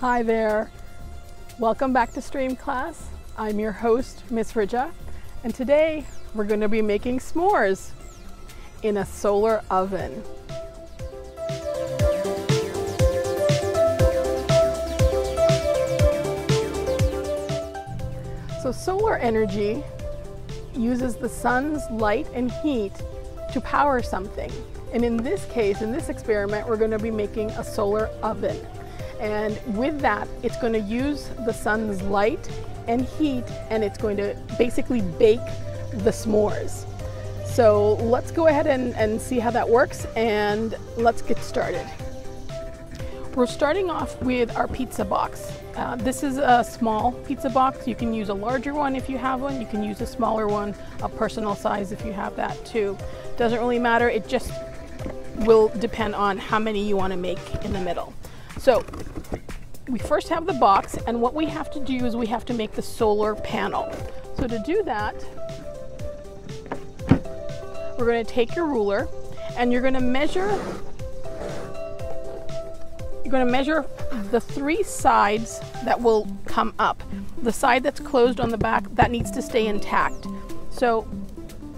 Hi there. Welcome back to Stream Class. I'm your host, Miss Rija, and today we're going to be making s'mores in a solar oven. So solar energy uses the sun's light and heat to power something. And in this case, in this experiment, we're going to be making a solar oven. And with that, it's going to use the sun's light and heat, and it's going to basically bake the s'mores. So let's go ahead and see how that works, and let's get started. We're starting off with our pizza box. This is a small pizza box. You can use a larger one if you have one. You can use a smaller one, a personal size if you have that too. Doesn't really matter. It just will depend on how many you want to make in the middle. So we first have the box, and what we have to do is we have to make the solar panel. So to do that, we're going to take your ruler and you're going to measure the three sides that will come up. The side that's closed on the back, that needs to stay intact. So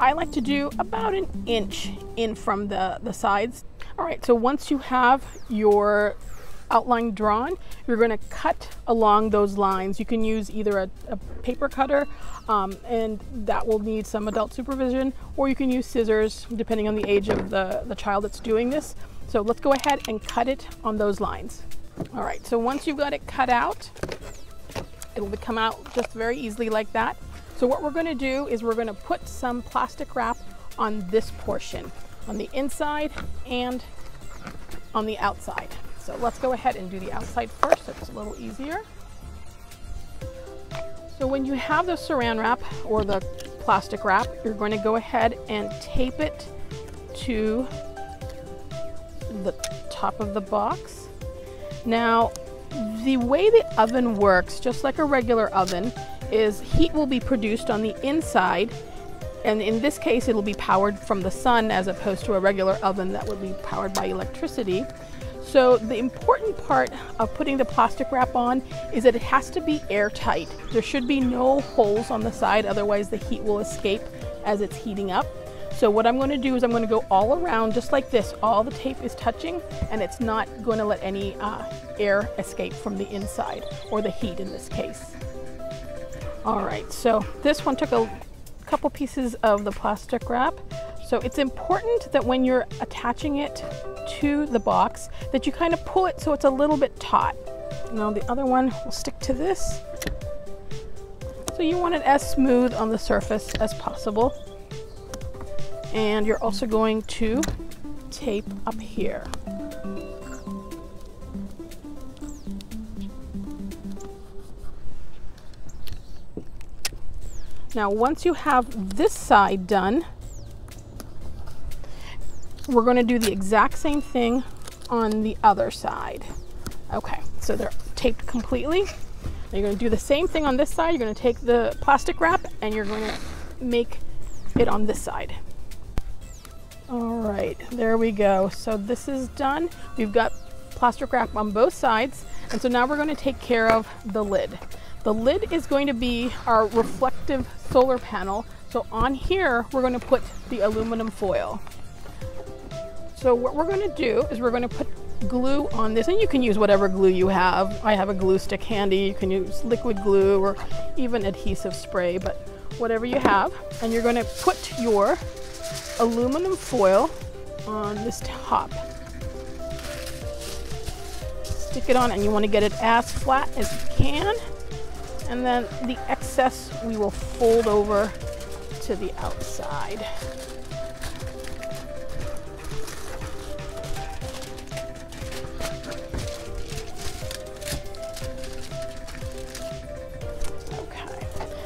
I like to do about an inch in from the sides. All right, so once you have your outline drawn, you're going to cut along those lines. You can use either a paper cutter, and that will need some adult supervision, or you can use scissors depending on the age of the child that's doing this. So let's go ahead and cut it on those lines. All right, so once you've got it cut out, it'll come out just very easily like that. So what we're going to do is we're going to put some plastic wrap on this portion, on the inside and on the outside. So let's go ahead and do the outside first, so it's a little easier. So when you have the saran wrap or the plastic wrap, you're going to go ahead and tape it to the top of the box. Now, the way the oven works, just like a regular oven, is heat will be produced on the inside, and in this case it'll be powered from the sun as opposed to a regular oven that would be powered by electricity. So the important part of putting the plastic wrap on is that it has to be airtight. There should be no holes on the side, otherwise the heat will escape as it's heating up. So what I'm going to do is I'm going to go all around just like this. All the tape is touching, and it's not going to let any air escape from the inside, or the heat in this case. All right, so this one took a couple pieces of the plastic wrap. So it's important that when you're attaching it to the box that you kind of pull it so it's a little bit taut. Now the other one will stick to this. So you want it as smooth on the surface as possible. And you're also going to tape up here. Now once you have this side done, we're going to do the exact same thing on the other side. Okay, so they're taped completely. Now you're going to do the same thing on this side. You're going to take the plastic wrap and you're going to make it on this side. All right, there we go. So this is done. We've got plastic wrap on both sides. And so now we're going to take care of the lid. The lid is going to be our reflective solar panel. So on here, we're going to put the aluminum foil. So what we're going to do is we're going to put glue on this, and you can use whatever glue you have. I have a glue stick handy. You can use liquid glue or even adhesive spray, but whatever you have. And you're going to put your aluminum foil on this top. Stick it on, and you want to get it as flat as you can. And then the excess we will fold over to the outside.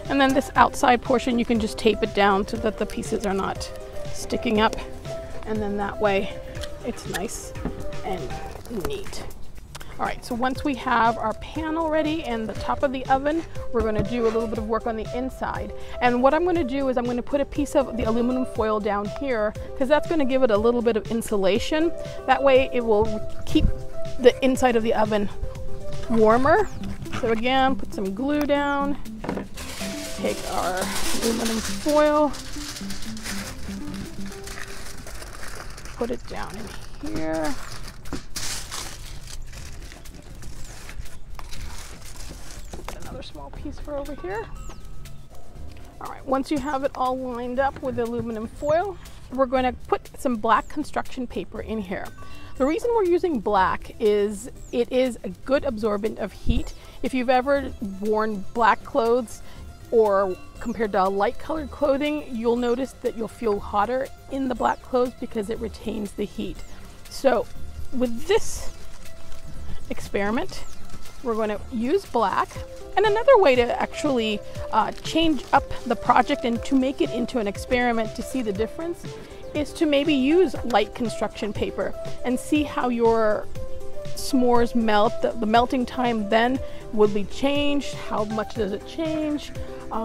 And then this outside portion, you can just tape it down so that the pieces are not sticking up. And then that way it's nice and neat. All right, so once we have our panel ready and the top of the oven, we're going to do a little bit of work on the inside. And what I'm going to do is I'm going to put a piece of the aluminum foil down here, because that's going to give it a little bit of insulation. That way it will keep the inside of the oven warmer. So again, put some glue down, take our aluminum foil, put it down in here. Get another small piece for over here. All right, once you have it all lined up with the aluminum foil, we're going to put some black construction paper in here. The reason we're using black is it is a good absorbent of heat. If you've ever worn black clothes or compared to light colored clothing, you'll notice that you'll feel hotter in the black clothes because it retains the heat. So with this experiment, we're going to use black. And another way to actually change up the project and to make it into an experiment to see the difference is to maybe use light construction paper and see how your s'mores melt. The melting time then will be changed. How much does it change?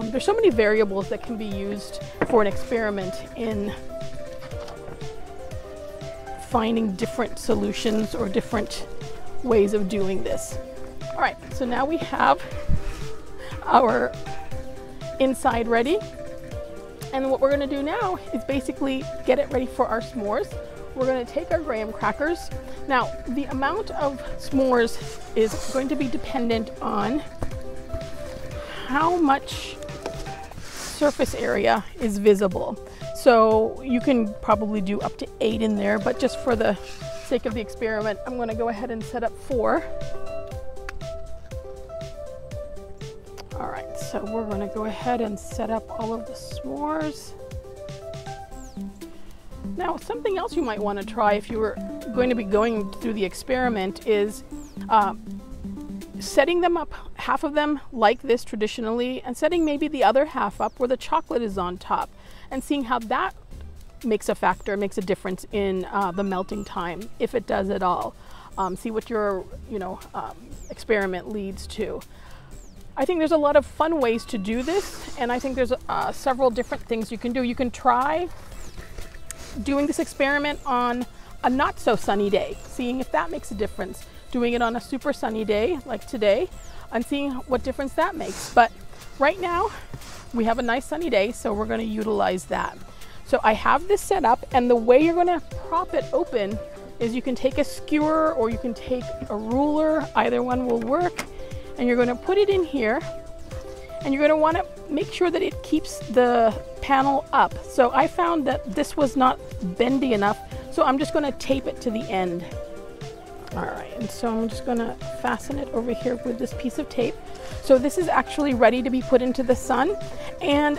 There's so many variables that can be used for an experiment in finding different solutions or different ways of doing this. All right, so now we have our inside ready. And what we're gonna do now is basically get it ready for our s'mores. We're gonna take our graham crackers. Now, the amount of s'mores is going to be dependent on how much surface area is visible. So you can probably do up to 8 in there, but just for the sake of the experiment, I'm gonna go ahead and set up 4. All right, so we're going to go ahead and set up all of the s'mores. Now, something else you might want to try if you were going to be going through the experiment is setting them up, half of them like this traditionally, and setting maybe the other half up where the chocolate is on top, and seeing how that makes a factor, makes a difference in the melting time, if it does at all. See what your experiment leads to. I think there's a lot of fun ways to do this, and I think there's several different things you can do. You can try doing this experiment on a not so sunny day, seeing if that makes a difference. Doing it on a super sunny day like today and seeing what difference that makes. But right now we have a nice sunny day, so we're going to utilize that. So I have this set up, and the way you're going to prop it open is you can take a skewer or you can take a ruler, either one will work. And you're going to put it in here, and you're going to want to make sure that it keeps the panel up. So I found that this was not bendy enough, so I'm just going to tape it to the end. All right, and so I'm just going to fasten it over here with this piece of tape. So this is actually ready to be put into the sun, and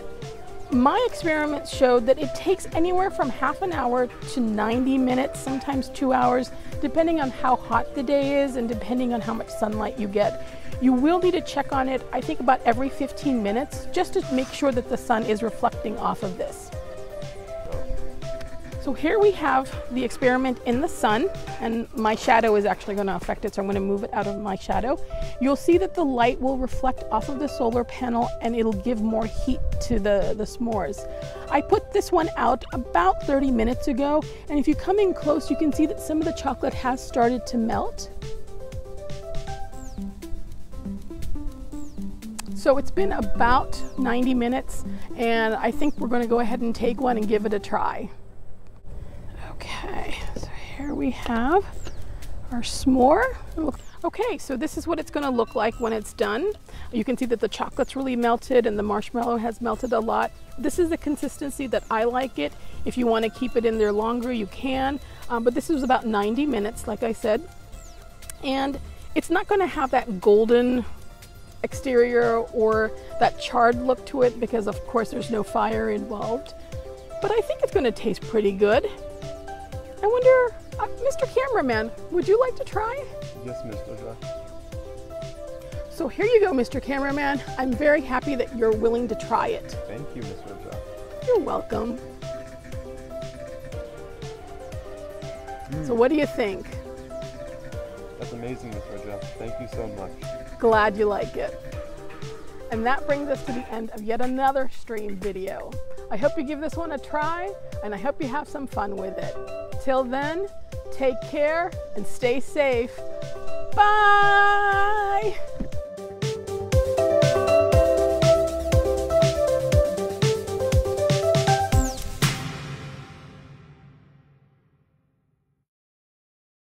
my experiments showed that it takes anywhere from half an hour to 90 minutes, sometimes 2 hours, depending on how hot the day is and depending on how much sunlight you get. You will need to check on it, I think, about every 15 minutes, just to make sure that the sun is reflecting off of this. So here we have the experiment in the sun, and my shadow is actually going to affect it, so I'm going to move it out of my shadow. You'll see that the light will reflect off of the solar panel, and it'll give more heat to the s'mores. I put this one out about 30 minutes ago, and if you come in close, you can see that some of the chocolate has started to melt. So it's been about 90 minutes, and I think we're going to go ahead and take one and give it a try. Okay, so here we have our s'more. Okay, so this is what it's going to look like when it's done. You can see that the chocolate's really melted and the marshmallow has melted a lot. This is the consistency that I like it. If you want to keep it in there longer, you can. But this was about 90 minutes, like I said. And it's not going to have that golden exterior or that charred look to it because, of course, there's no fire involved. But I think it's going to taste pretty good. I wonder, Mr. Cameraman, would you like to try? Yes, Mr. Jack. So here you go, Mr. Cameraman. I'm very happy that you're willing to try it. Thank you, Mr. Jack. You're welcome. So what do you think? That's amazing, Mr. Jack. Thank you so much. Glad you like it. And that brings us to the end of yet another stream video. I hope you give this one a try, and I hope you have some fun with it. Till then, take care and stay safe. Bye!